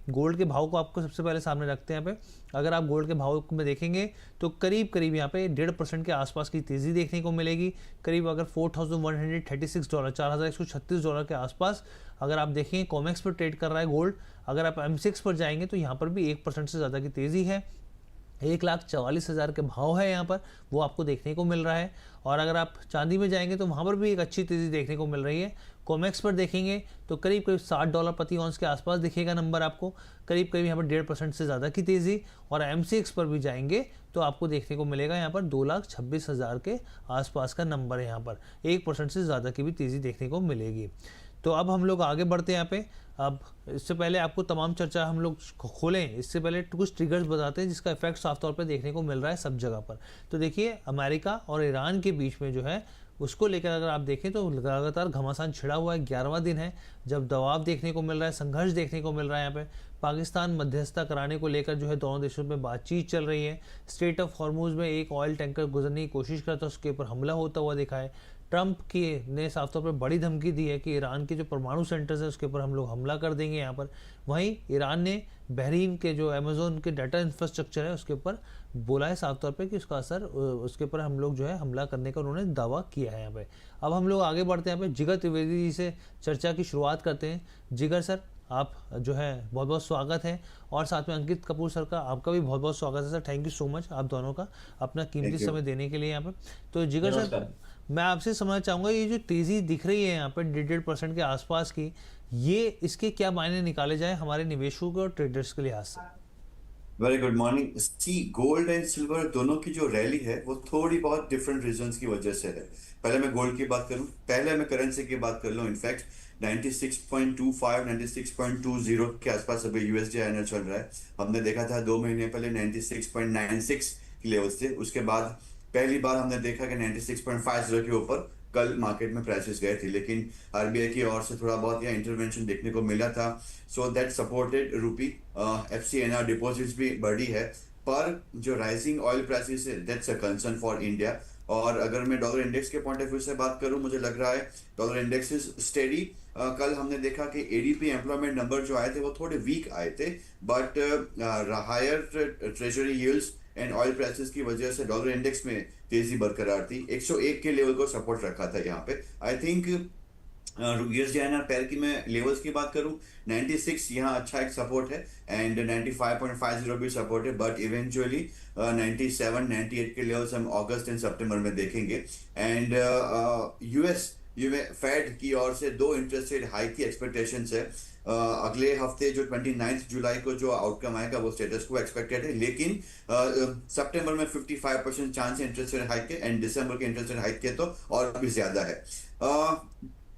Gold के भाव को आपको सबसे पहले सामने रखते हैं यहाँ पे। अगर आप गोल्ड के भाव में देखेंगे तो करीब करीब यहाँ पे 1.5% के आसपास की तेज़ी देखने को मिलेगी। करीब अगर $4,136 $4,136 के आसपास अगर आप देखेंगे कॉमेक्स पर ट्रेड कर रहा है गोल्ड। अगर आप M6 पर जाएंगे तो यहाँ पर भी 1% से ज़्यादा की तेज़ी है। 1,44,000 के भाव है यहाँ पर, वो आपको देखने को मिल रहा है। और अगर आप चांदी में जाएंगे तो वहाँ पर भी एक अच्छी तेज़ी देखने को मिल रही है। कॉमेक्स पर देखेंगे तो करीब करीब $60 प्रति ऑन्स के आसपास दिखेगा नंबर आपको। करीब करीब यहाँ पर 1.5% से ज़्यादा की तेज़ी। और M6 पर भी जाएंगे तो आपको देखने को मिलेगा यहाँ पर 2,26,000 के आसपास का नंबर है। यहाँ पर 1% से ज़्यादा की भी तेज़ी देखने को मिलेगी। तो अब हम लोग आगे बढ़ते हैं यहाँ पे। अब इससे पहले आपको तमाम चर्चा हम लोग खोलें, इससे पहले कुछ ट्रिगर्स बताते हैं जिसका इफेक्ट साफ तौर पे देखने को मिल रहा है सब जगह पर। तो देखिए, अमेरिका और ईरान के बीच में जो है उसको लेकर अगर आप देखें तो लगातार घमासान छिड़ा हुआ है। 11वां दिन है जब दबाव देखने को मिल रहा है, संघर्ष देखने को मिल रहा है। यहाँ पे पाकिस्तान मध्यस्थता कराने को लेकर जो है दोनों देशों में बातचीत चल रही है। स्ट्रेट ऑफ हॉर्मुज में एक ऑयल टैंकर गुजरने की कोशिश करता है, उसके ऊपर हमला होता हुआ दिखा है। ट्रंप की ने साफ तौर पर बड़ी धमकी दी है कि ईरान के जो परमाणु सेंटर्स है उसके ऊपर हम लोग हमला कर देंगे यहाँ पर। वहीं ईरान ने बहरीन के जो अमेजोन के डाटा इंफ्रास्ट्रक्चर है उसके ऊपर बोला है साफ तौर पे कि उसका असर उसके ऊपर हम लोग जो है हमला करने का उन्होंने दावा किया है यहाँ पे। अब हम लोग आगे बढ़ते हैं यहाँ पे, जिगर त्रिवेदी जी से चर्चा की शुरुआत करते हैं। जिगर सर, आप जो है बहुत बहुत स्वागत है। और साथ में अंकित कपूर सर का, आपका भी बहुत बहुत स्वागत है sir. Thank you so much आप दोनों का अपना कीमती समय देने के लिए यहाँ पे। तो जिगर सर, मैं आपसे समझना चाहूँगा ये जो तेज़ी दिख रही है यहाँ पे 1.5% के आसपास की, ये इसके क्या मायने निकाले जाए हमारे निवेशकों के और ट्रेडर्स के लिहाज से? Very good morning. See, gold and silver दोनों की जो रैली है वो थोड़ी बहुत डिफरेंट रीजंस की वजह से है। पहले मैं गोल्ड की बात करूं, पहले मैं करेंसी की बात कर लूं। इनफैक्ट 96.25 96.20 के आसपास अभी यूएसडी आईएनआर चल रहा है। हमने देखा था 2 महीने पहले 96.96 की लेवल्स थे। उसके बाद पहली बार हमने देखा कि 96.50 के ऊपर कल मार्केट में प्राइसेस गए थे, लेकिन आरबीआई की ओर से थोड़ा बहुत यह इंटरवेंशन देखने को मिला था। सो दैट सपोर्टेड रूपी। एफसीएनआर डिपॉजिट्स भी बढ़ी है। पर जो राइजिंग ऑयल प्राइसेस है that's a concern for India. और अगर मैं डॉलर इंडेक्स के पॉइंट ऑफ व्यू से बात करूं, मुझे लग रहा है डॉलर इंडेक्स इज स्टेडी। कल हमने देखा कि एडीपी एम्प्लॉयमेंट नंबर जो आए थे वो थोड़े वीक आए थे, but higher treasury yields and oil prices की वजह से डॉलर इंडेक्स में तेजी बरकरार थी। 101 के लेवल को सपोर्ट रखा था यहाँ पे। आई थिंक यूएसडी आईएनआर पैर की मैं लेवल्स की बात करूं, 96 यहाँ अच्छा एक सपोर्ट है एंड 95.50 भी सपोर्ट है, बट इवेंचुअली 97 98 के लेवल्स हम अगस्त एंड सितंबर में देखेंगे। एंड यूएस फेड की ओर से 2 इंटरेस्ट रेट हाइक की एक्सपेक्टेशंस है। अगले हफ्ते जो 29 जुलाई को जो आउटकम आएगा वो स्टेटस को एक्सपेक्टेड है, लेकिन सितंबर में 55% चांस है इंटरेस्ट रेट हाइक के, एंड दिसंबर के इंटरेस्ट रेट हाइक के तो और भी ज्यादा है।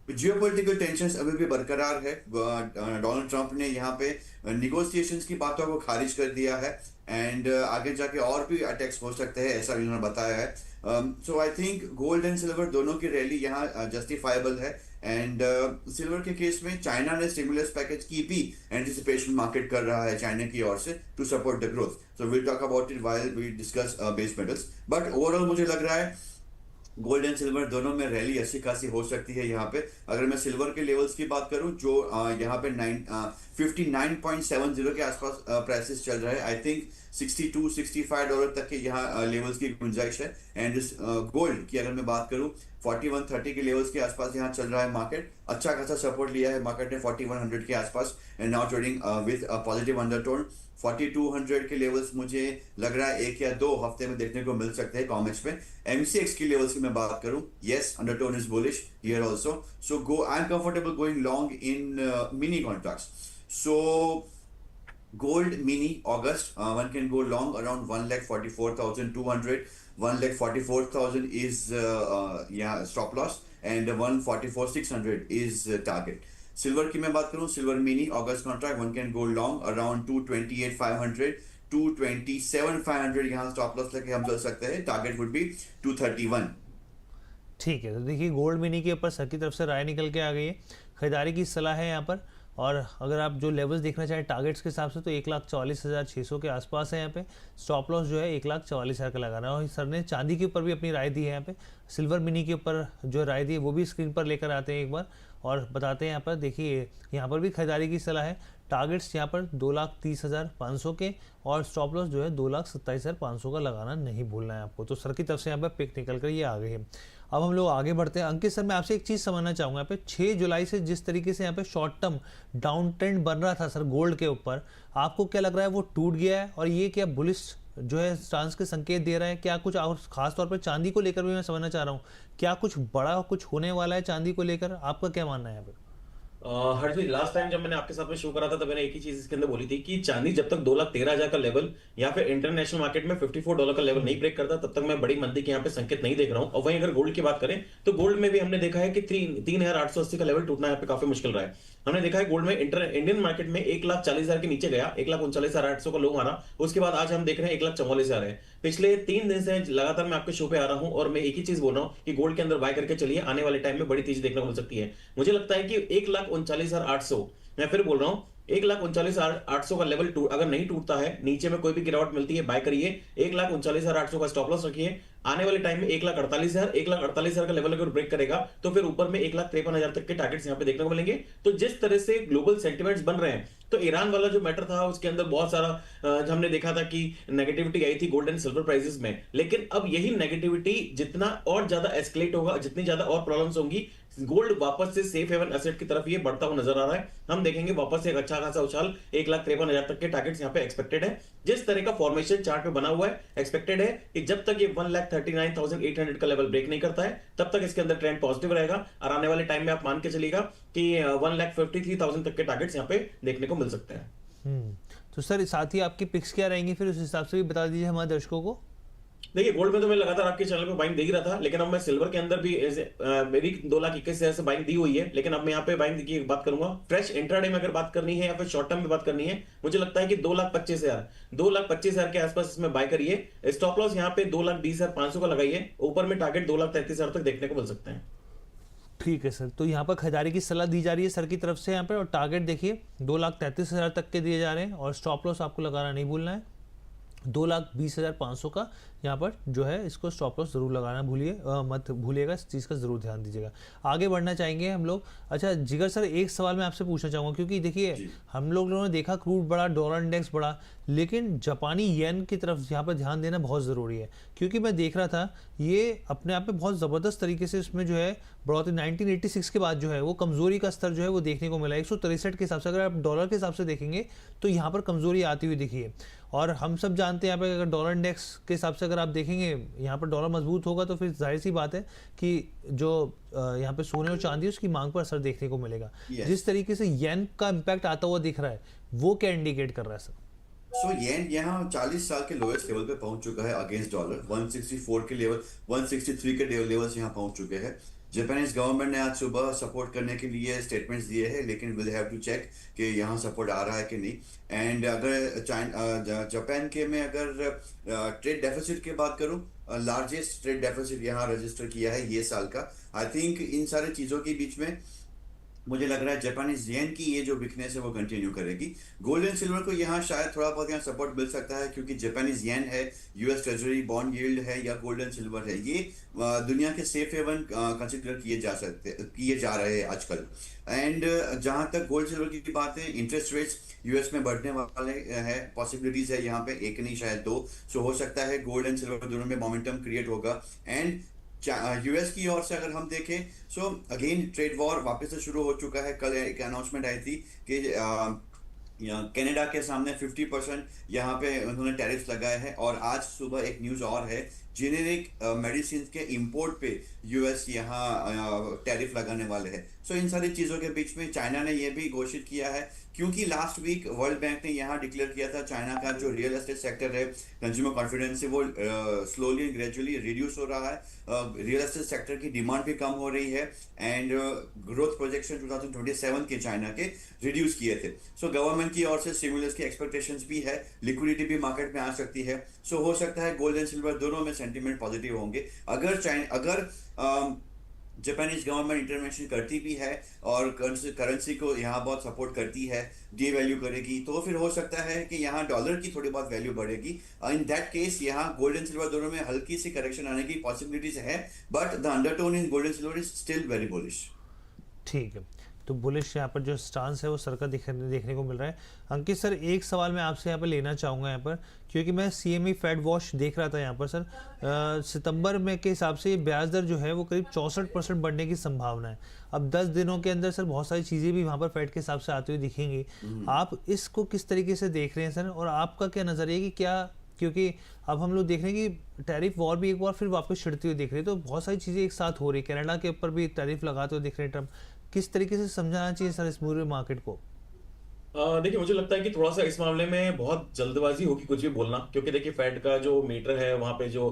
जियोपॉलिटिकल टेंशंस अभी भी बरकरार है। डोनाल्ड ट्रंप ने यहाँ पे निगोशिएशंस की बातों को खारिज कर दिया है एंड आगे जाके और भी अटैक्स हो सकते हैं, ऐसा उन्होंने बताया है। So I think gold and silver दोनों की रैली यहाँ जस्टिफाइबल है। एंड सिल्वर के केस में चाइना ने स्टिमुलस पैकेज की भी एंटिसिपेशन मार्केट कर रहा है चाइना की ओर से to support the growth. So will talk about it while we discuss base metals, but overall मुझे लग रहा है गोल्ड एंड सिल्वर दोनों में रैली अच्छी खासी हो सकती है यहाँ पे। अगर मैं सिल्वर के लेवल्स की बात करूं जो यहाँ पे 59.70 के आसपास प्राइसेस चल रहे हैं, आई थिंक $62-65 तक के यहाँ लेवल्स की गुंजाइश है। एंड गोल्ड की अगर मैं बात करूं 4130 के लेवल्स के आसपास यहाँ चल रहा है मार्केट। अच्छा खासा सपोर्ट लिया है मार्केट ने 4100 के आसपास and now trading with positive undertone. 4200 के लेवल्स मुझे लग रहा है 1 या 2 हफ्ते में देखने को मिल सकते हैं कॉमेक्स में। एमसीएक्स की लेवल्स की मैं बात करूं, yes undertone is bullish here also, so go I am comfortable going long in mini contracts. So gold mini August, one can go long around 1,44,200. 1,44,000 is yeah stop loss and 1,44,600 is target. Silver की मैं बात करूं, silver mini August contract one can go long around 228,500 227,500 यहाँ stop loss लेके हम चल सकते हैं। Target would be 231। ठीक है, तो देखिए गोल्ड मिनी के ऊपर सर की तरफ से राय निकल के आ गई है, खरीदारी की सलाह है यहाँ पर। और अगर आप जो लेवल्स देखना चाहें टारगेट्स के हिसाब से तो 1,44,600 के आसपास है यहाँ पे। स्टॉप लॉस जो है 1,44,000 का लगाना है। और सर ने चांदी के ऊपर भी अपनी राय दी है यहाँ पे। सिल्वर मिनी के ऊपर जो राय दी है वो भी स्क्रीन पर लेकर आते हैं एक बार और बताते हैं यहाँ पर। देखिए यहाँ पर भी खरीदारी की सलाह है। टारगेट्स यहाँ पर 2,30,500 के, और स्टॉप लॉस जो है 2,27,500 का लगाना नहीं भूलना है आपको। तो सर की तरफ से यहाँ पर पिक निकल कर ये आ गई है। अब हम लोग आगे बढ़ते हैं। अंकित सर, मैं आपसे एक चीज़ समझना चाहूँगा, यहाँ पे 6 जुलाई से जिस तरीके से यहाँ पे शॉर्ट टर्म डाउन ट्रेंड बन रहा था सर गोल्ड के ऊपर, आपको क्या लग रहा है वो टूट गया है, और ये क्या बुलिश जो है स्टांस के संकेत दे रहा है? क्या कुछ और खास तौर पर चांदी को लेकर भी मैं समझना चाह रहा हूँ, क्या कुछ बड़ा कुछ होने वाला है चांदी को लेकर? आपका क्या मानना है यहाँ पे? हर्षवीर, लास्ट टाइम जब मैंने आपके साथ में शो करा था, तब मैंने एक ही चीज इसके अंदर बोली थी कि चांदी जब तक 2,13,000 का लेवल या फिर इंटरनेशनल मार्केट में $54 का लेवल नहीं ब्रेक करता, तब तक मैं बड़ी मंदी के यहाँ पे संकेत नहीं देख रहा हूँ। और वहीं अगर गोल्ड की बात करें तो गोल्ड में भी हमने देखा है कि 3,880 का लेवल टूटना यहाँ पे काफी मुश्किल रहा है। हमने देखा है गोल्ड में इंडियन मार्केट में 1,40,000 के नीचे गया, 1,39,800 का लो मारा, उसके बाद आज हम देख रहे हैं 1,44,000 है। पिछले 3 दिन से लगातार मैं आपके शो पे आ रहा हूं और मैं एक ही चीज बोल रहा हूं कि गोल्ड के अंदर बाय करके चलिए, आने वाले टाइम में बड़ी तेजी देखने को मिल सकती है। मुझे लगता है कि 1,39,800, मैं फिर बोल रहा हूं 1,39,800 का लेवल अगर नहीं टूटता है, नीचे में कोई भी गिरावट मिलती है, बाय करिए। 1,39,800 का स्टॉप लॉस रखिए। आने वाले टाइम में 1,48,000 का लेवल अगर ब्रेक करेगा तो फिर ऊपर में 1,53,000 तक के टारगेट्स यहाँ पे देखने को मिलेंगे। तो जिस तरह से ग्लोबल सेंटिमेंट्स बन रहे हैं, तो ईरान वाला जो मैटर था उसके अंदर बहुत सारा हमने देखा था कि नेगेटिविटी आई थी गोल्ड एंड सिल्वर प्राइसेस में। लेकिन अब यही नेगेटिविटी जितना और ज्यादा एस्केलेट होगा, जितनी ज्यादा और प्रॉब्लम्स होंगी, गोल्ड वापस से सेफ हेवन एसेट की तरफ ये बढ़ता हुआ नजर आ रहा है। हम देखेंगे वापस से एक अच्छा खासा उछाल 1,53,000 तक के टारगेट्स यहाँ पे एक्सपेक्टेड है। जिस तरह का फॉर्मेशन चार्ट पे बना हुआ है, एक्सपेक्टेड है कि जब तक ये 1,39,800 का लेवल ब्रेक नहीं करता है, तब तक इसके अंदर ट्रेंड पॉजिटिव रहेगा। और आने वाले टाइम में आप मान के चलिएगा कि 1,53,000 तक के टारगेट्स यहाँ पे देखने को मिल सकते हैं। तो सर साथ ही आपकी पिक्स क्या रहेंगी फिर उस हिसाब से भी बता दीजिए हमारे दर्शकों को। देखिए, गोल्ड में तो मैं लगातार आपके चैनल पे बाइंग दे ही रहा था, लेकिन अब मैं सिल्वर के अंदर भी मेरी 2,21,000 से बाइंग दी हुई है। लेकिन अब मैं यहाँ पे बाइंग की बात करूंगा, फ्रेश इंट्राडे में अगर बात करनी है या फिर शॉर्ट टर्म में बात करनी है, मुझे लगता है कि 2,25,000 के आसपास इसमें बाय करिए। स्टॉप लॉस यहाँ पे 2,20,500 का लगाइए, ऊपर में टारगेट 2,33,000 तक देखने को मिल सकते हैं। ठीक है सर, तो यहाँ पर खरीदारी की सलाह दी जा रही है सर की तरफ से यहाँ पे, और टारगेट देखिए 2,33,000 तक के दिए जा रहे हैं, और स्टॉप लॉस आपको लगाना नहीं भूलना है 2,20,500 का। यहाँ पर जो है इसको स्टॉप लॉस जरूर लगाना मत भूलिएगा, इस चीज़ का जरूर ध्यान दीजिएगा। आगे बढ़ना चाहेंगे हम लोग। अच्छा जिगर सर, एक सवाल मैं आपसे पूछना चाहूँगा, क्योंकि देखिए हम लोगों ने देखा क्रूड बढ़ा, डॉलर इंडेक्स बढ़ा, लेकिन जापानी येन की तरफ यहाँ पर ध्यान देना बहुत ज़रूरी है, क्योंकि मैं देख रहा था ये अपने आप में बहुत ज़बरदस्त तरीके से इसमें जो है बढ़ोतरी 1986 के बाद जो है वो कमज़ोरी का स्तर जो है वो देखने को मिला 163 के हिसाब से। अगर आप डॉलर के हिसाब से देखेंगे तो यहाँ पर कमज़ोरी आती हुई दिखी है, और हम सब जानते हैं यहाँ पे अगर डॉलर इंडेक्स के हिसाब से अगर आप देखेंगे यहाँ पर डॉलर मजबूत होगा तो फिर जाहिर सी बात है कि जो यहाँ पे सोने और चांदी उसकी मांग पर असर देखने को मिलेगा। जिस तरीके से येन का इम्पैक्ट आता हुआ दिख रहा है, वो क्या इंडिकेट कर रहा है सर? सो येन यहाँ 40 साल के लोएस्ट लेवल पे पहुंच चुका है अगेंस्ट डॉलर। 164 के लेवल, 163 के लेवल से यहाँ पहुंच चुके हैं। जापानीज गवर्नमेंट ने आज सुबह सपोर्ट करने के लिए स्टेटमेंट्स दिए हैं, लेकिन विल हैव टू चेक कि यहाँ सपोर्ट आ रहा है कि नहीं। एंड अगर जापान के में अगर ट्रेड डेफिसिट की बात करूँ, लार्जेस्ट ट्रेड डेफिसिट यहाँ रजिस्टर किया है ये साल का। आई थिंक इन सारी चीज़ों के बीच में मुझे लग रहा है जापानीज येन की ये जो वीकनेस है वो कंटिन्यू करेगी। गोल्ड एंड सिल्वर को यहाँ शायद थोड़ा बहुत यहाँ सपोर्ट मिल सकता है, क्योंकि जापानीज येन है, यूएस ट्रेजरी बॉन्ड यील्ड है या गोल्ड एंड सिल्वर है, ये दुनिया के सेफ हेवन कंसिडर किए जा रहे हैं आजकल। एंड जहाँ तक गोल्ड सिल्वर की बात है, इंटरेस्ट रेट्स यूएस में बढ़ने वाले हैं, पॉसिबिलिटीज है यहाँ पे एक नहीं शायद दो। सो हो सकता है गोल्ड एंड सिल्वर दोनों में मोमेंटम क्रिएट होगा। एंड यूएस की ओर से अगर हम देखें, सो अगेन ट्रेड वॉर वापस से शुरू हो चुका है। कल एक अनाउंसमेंट आई थी कि कनाडा के सामने 50% यहाँ पे उन्होंने टैरिफ्स लगाए हैं, और आज सुबह एक न्यूज़ और है, जेनेरिक मेडिसिन के इंपोर्ट पे यूएस यहाँ टैरिफ लगाने वाले हैं। सो इन सारी चीज़ों के बीच में चाइना ने यह भी घोषित किया है, क्योंकि लास्ट वीक वर्ल्ड बैंक ने यहाँ डिक्लेयर किया था चाइना का जो रियल एस्टेट सेक्टर है, कंज्यूमर कॉन्फिडेंस है, वो स्लोली एंड ग्रेजुअली रिड्यूस हो रहा है। रियल एस्टेट सेक्टर की डिमांड भी कम हो रही है, एंड ग्रोथ प्रोजेक्शन 2027 के चाइना के रिड्यूस किए थे। सो गवर्नमेंट की ओर से स्टिमुलस की एक्सपेक्टेशंस भी है, लिक्विडिटी भी मार्केट में आ सकती है। सो हो सकता है गोल्ड एंड सिल्वर दोनों में सेंटीमेंट पॉजिटिव होंगे। अगर जापानीज गवर्नमेंट इंटरवेंशन करती भी है और करेंसी को यहाँ बहुत सपोर्ट करती है, डी वैल्यू करेगी, तो फिर हो सकता है कि यहाँ डॉलर की थोड़ी बहुत वैल्यू बढ़ेगी। इन दैट केस यहाँ गोल्ड एंड सिल्वर दोनों में हल्की सी करेक्शन आने की पॉसिबिलिटीज है, but the undertone in gold and silver is still very bullish. ठीक है, तो बुलिश यहाँ पर जो स्टांस है वो सर का देखने को मिल रहा है। अंकित सर, एक सवाल मैं आपसे यहाँ पर लेना चाहूँगा यहाँ पर, क्योंकि मैं CME फेड वॉच देख रहा था यहाँ पर सर, सितंबर में के हिसाब से ब्याज दर जो है वो करीब 64% बढ़ने की संभावना है। अब 10 दिनों के अंदर सर बहुत सारी चीज़ें भी वहाँ पर फेड के हिसाब से आती हुई दिखेंगी। आप इसको किस तरीके से देख रहे हैं सर, और आपका क्या नज़रिया है कि क्या, क्योंकि अब हम लोग देख रहे हैं कि टैरिफ वॉर भी एक बार फिर वापस छिड़ती हुई दिख रही है, तो बहुत सारी चीज़ें एक साथ हो रही है, कनाडा के ऊपर भी टैरिफ लगाते हुए दिख रहे हैं ट्रम्प। किस तरीके से समझाना चाहिए सर इस पूरे मार्केट को? देखिए, मुझे लगता है कि थोड़ा सा इस मामले में बहुत जल्दबाजी होगी कुछ भी बोलना, क्योंकि देखिए फेड का जो मीटर है वहां पे जो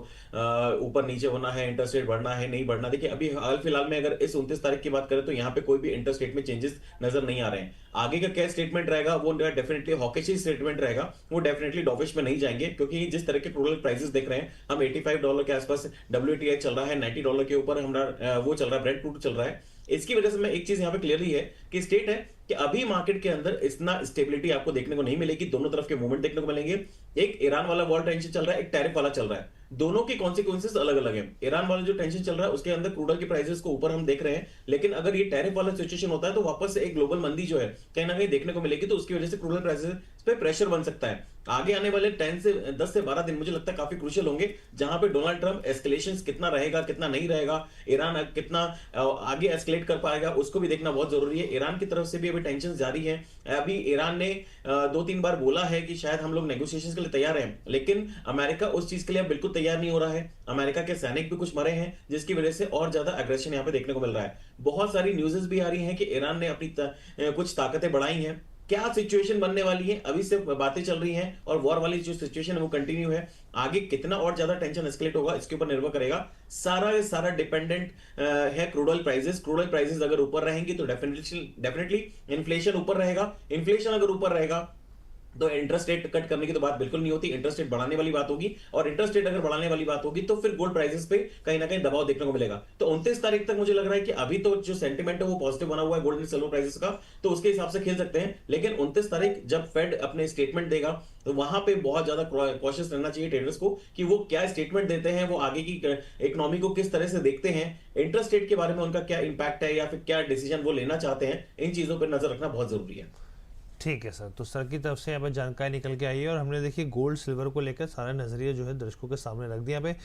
ऊपर नीचे होना है, इंटरेस्ट रेट बढ़ना है नहीं बढ़ना, देखिए अभी हाल फिलहाल में अगर इस 29 तारीख की बात करें तो यहाँ पे कोई भी इंटरेस्ट रेट में चेंजेस नजर नहीं आ रहे हैं। आगे का क्या स्टेटमेंट रहेगा वो डेफिनेटली हॉकिश स्टेटमेंट रहेगा, वो डेफिनेटली डॉविश में नहीं जाएंगे, क्योंकि जिस तरह के क्रूड प्राइसेस देख रहे हैं हम, $85 के आसपास WTI चल रहा है, $90 के ऊपर हमारा वो चल रहा है, ब्रेंट क्रूड चल रहा है। इसकी वजह से मैं एक चीज यहाँ पे क्लियरली है कि स्टेट है कि अभी मार्केट के अंदर इतना स्टेबिलिटी आपको देखने को नहीं मिलेगी, दोनों तरफ के मूवमेंट देखने को मिलेंगे। एक ईरान वाला वॉर टेंशन चल रहा है, एक टैरिफ वाला चल रहा है, दोनों की कॉन्सिक्वेंसेस अलग अलग है। ईरान वाला जो टेंशन चल रहा है उसके अंदर क्रूड ऑयल की प्राइसेस को ऊपर हम देख रहे हैं, लेकिन अगर ये टैरिफ वाला सिचुएशन होता है तो वापस से एक ग्लोबल मंदी जो है कहीं ना कहीं देखने को मिलेगी, तो उसकी वजह से क्रूड ऑयल प्राइसेस पे प्रेशर बन सकता है। आगे आने वाले 10 से 12 दिन मुझे लगता है काफी क्रूशियल होंगे, जहां पे डोनाल्ड ट्रंप एस्केलेशन कितना रहेगा कितना नहीं रहेगा, ईरान कितना आगे एस्केलेट कर पाएगा उसको भी देखना बहुत जरूरी है। ईरान की तरफ से भी अभी टेंशन जारी है। अभी ईरान ने 2-3 बार बोला है कि शायद हम लोग नेगोशिएशंस के लिए तैयार हैं, लेकिन अमेरिका उस चीज के लिए बिल्कुल तैयार नहीं हो रहा है। अमेरिका के सैनिक भी कुछ मरे हैं, जिसकी वजह से और ज्यादा एग्रेशन यहाँ पे देखने को मिल रहा है। बहुत सारी न्यूज़ेस भी आ रही हैं कि ईरान ने अपनी कुछ ताकतें बढ़ाई हैं। क्या सिचुएशन बनने वाली है अभी से बातें चल रही हैं, और वॉर वाली जो सिचुएशन है वो कंटिन्यू है। आगे कितना और ज्यादा टेंशन एस्केलेट होगा इसके ऊपर निर्भर करेगा। सारा डिपेंडेंट है crude oil prices. Crude oil prices अगर ऊपर रहेंगी तो डेफिनेटली इन्फ्लेशन ऊपर रहेगा। इन्फ्लेशन अगर ऊपर रहेगा तो इंटरेस्ट रेट कट करने की तो बात बिल्कुल नहीं होती, इंटरेस्ट रेट बढ़ाने वाली बात होगी, और इंटरेस्ट रेट अगर बढ़ाने वाली बात होगी तो फिर गोल्ड प्राइसेस पे कहीं ना कहीं दबाव देखने को मिलेगा। तो 29 तारीख तक मुझे लग रहा है कि अभी तो जो सेंटीमेंट है वो पॉजिटिव बना हुआ है गोल्ड एंड सिल्वर प्राइसेस का, तो उसके हिसाब से खेल सकते हैं। लेकिन 29 तारीख जब फेड अपने स्टेटमेंट देगा तो वहां पे बहुत ज्यादा कॉशियस रहना चाहिए ट्रेडर्स को कि वो क्या स्टेटमेंट देते हैं, वो आगे की इकोनॉमी को किस तरह से देखते हैं, इंटरेस्ट रेट के बारे में उनका क्या इंपैक्ट है या फिर क्या डिसीजन वो लेना चाहते हैं, इन चीजों पर नजर रखना बहुत जरूरी है। ठीक है सर, तो सर की तरफ से यहाँ पर जानकारी निकल के आई है, और हमने देखिए गोल्ड सिल्वर को लेकर सारा नज़रिया जो है दर्शकों के सामने रख दिया। यहाँ पे